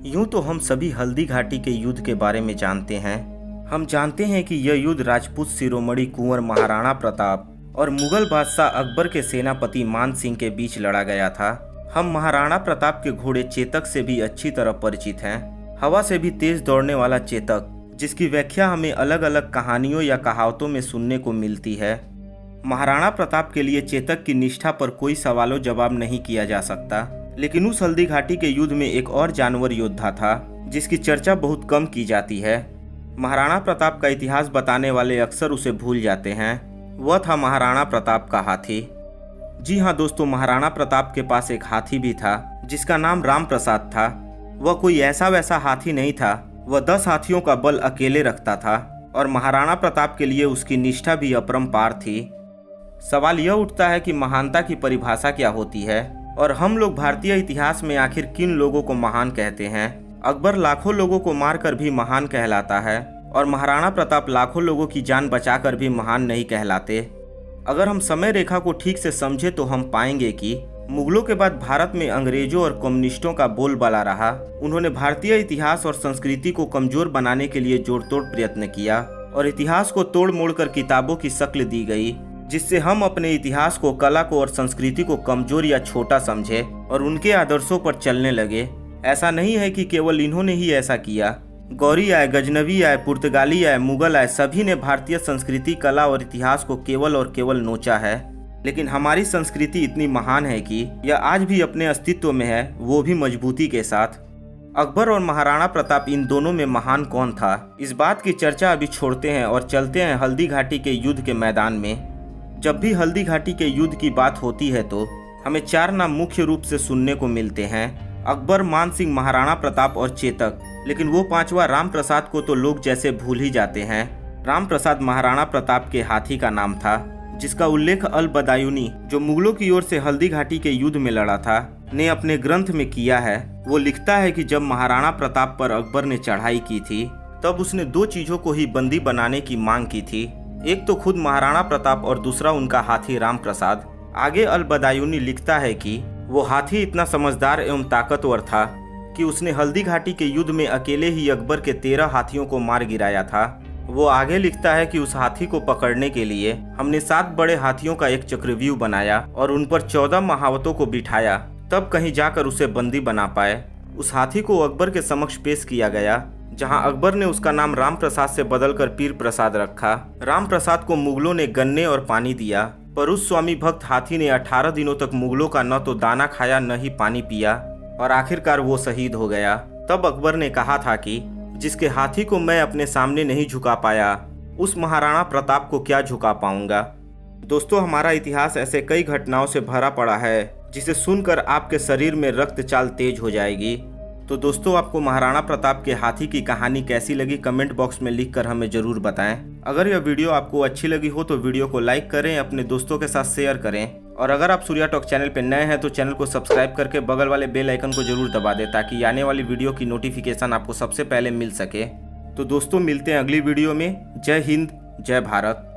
यूं तो हम सभी हल्दी घाटी के युद्ध के बारे में जानते हैं। हम जानते हैं कि यह युद्ध राजपूत शिरोमणि कुंवर महाराणा प्रताप और मुगल बादशाह अकबर के सेनापति मान सिंह के बीच लड़ा गया था। हम महाराणा प्रताप के घोड़े चेतक से भी अच्छी तरह परिचित हैं। हवा से भी तेज दौड़ने वाला चेतक, जिसकी व्याख्या हमें अलग अलग कहानियों या कहावतों में सुनने को मिलती है। महाराणा प्रताप के लिए चेतक की निष्ठा पर कोई सवालों जवाब नहीं किया जा सकता। लेकिन उस हल्दी घाटी के युद्ध में एक और जानवर योद्धा था जिसकी चर्चा बहुत कम की जाती है। महाराणा प्रताप का इतिहास बताने वाले अक्सर उसे भूल जाते हैं। वह था महाराणा प्रताप का हाथी। जी हाँ दोस्तों, महाराणा प्रताप के पास एक हाथी भी था जिसका नाम राम प्रसाद था। वह कोई ऐसा वैसा हाथी नहीं था। वह 10 हाथियों का बल अकेले रखता था और महाराणा प्रताप के लिए उसकी निष्ठा भी अपरंपार थी। सवाल यह उठता है कि महानता की परिभाषा क्या होती है और हम लोग भारतीय इतिहास में आखिर किन लोगों को महान कहते हैं। अकबर लाखों लोगों को मारकर भी महान कहलाता है और महाराणा प्रताप लाखों लोगों की जान बचाकर भी महान नहीं कहलाते। अगर हम समय रेखा को ठीक से समझे तो हम पाएंगे कि मुगलों के बाद भारत में अंग्रेजों और कम्युनिस्टों का बोलबाला रहा। उन्होंने भारतीय इतिहास और संस्कृति को कमजोर बनाने के लिए जोड़तोड़ प्रयत्न किया और इतिहास को तोड़ मोड़ कर किताबों की शक्ल दी गई, जिससे हम अपने इतिहास को, कला को और संस्कृति को कमजोर या छोटा समझे और उनके आदर्शों पर चलने लगे। ऐसा नहीं है कि केवल इन्होंने ही ऐसा किया। गौरी आए, गजनवी आए, पुर्तगाली आए, मुगल आए, सभी ने भारतीय संस्कृति, कला और इतिहास को केवल और केवल नोचा है। लेकिन हमारी संस्कृति इतनी महान है कि यह आज भी अपने अस्तित्व में है, वो भी मजबूती के साथ। अकबर और महाराणा प्रताप, इन दोनों में महान कौन था, इस बात की चर्चा अभी छोड़ते हैं और चलते हैं हल्दी घाटी के युद्ध के मैदान में। जब भी हल्दी घाटी के युद्ध की बात होती है तो हमें 4 नाम मुख्य रूप से सुनने को मिलते हैं: अकबर, मान सिंह, महाराणा प्रताप और चेतक। लेकिन वो 5वां राम प्रसाद को तो लोग जैसे भूल ही जाते हैं। राम प्रसाद महाराणा प्रताप के हाथी का नाम था, जिसका उल्लेख अल बदायूनी, जो मुगलों की ओर से हल्दी घाटी के युद्ध में लड़ा था, ने अपने ग्रंथ में किया है। वो लिखता है कि जब महाराणा प्रताप पर अकबर ने चढ़ाई की थी तब उसने 2 चीजों को ही बंदी बनाने की मांग की थी। एक तो खुद महाराणा प्रताप और दूसरा उनका हाथी राम प्रसाद। आगे अल बदायूनी लिखता है कि वो हाथी इतना समझदार एवं ताकतवर था कि उसने हल्दी घाटी के युद्ध में अकेले ही अकबर के 13 हाथियों को मार गिराया था। वो आगे लिखता है कि उस हाथी को पकड़ने के लिए हमने 7 बड़े हाथियों का एक चक्रव्यूह बनाया और उन पर 14 महावतों को बिठाया, तब कहीं जाकर उसे बंदी बना पाए। उस हाथी को अकबर के समक्ष पेश किया गया, जहां अकबर ने उसका नाम राम प्रसाद से बदलकर पीर प्रसाद रखा। राम प्रसाद को मुगलों ने गन्ने और पानी दिया, पर उस स्वामी भक्त हाथी ने 18 दिनों तक मुगलों का न तो दाना खाया न ही पानी पिया और आखिरकार वो शहीद हो गया। तब अकबर ने कहा था कि जिसके हाथी को मैं अपने सामने नहीं झुका पाया, उस महाराणा प्रताप को क्या झुका पाऊंगा। दोस्तों, हमारा इतिहास ऐसे कई घटनाओं से भरा पड़ा है जिसे सुनकर आपके शरीर में रक्त चाल तेज हो जाएगी। तो दोस्तों, आपको महाराणा प्रताप के हाथी की कहानी कैसी लगी, कमेंट बॉक्स में लिखकर हमें जरूर बताएं। अगर यह वीडियो आपको अच्छी लगी हो तो वीडियो को लाइक करें, अपने दोस्तों के साथ शेयर करें और अगर आप सूर्या टॉक चैनल पर नए हैं तो चैनल को सब्सक्राइब करके बगल वाले बेल आइकन को जरूर दबा दें ताकि आने वाली वीडियो की नोटिफिकेशन आपको सबसे पहले मिल सके। तो दोस्तों, मिलते हैं अगली वीडियो में। जय हिंद, जय भारत।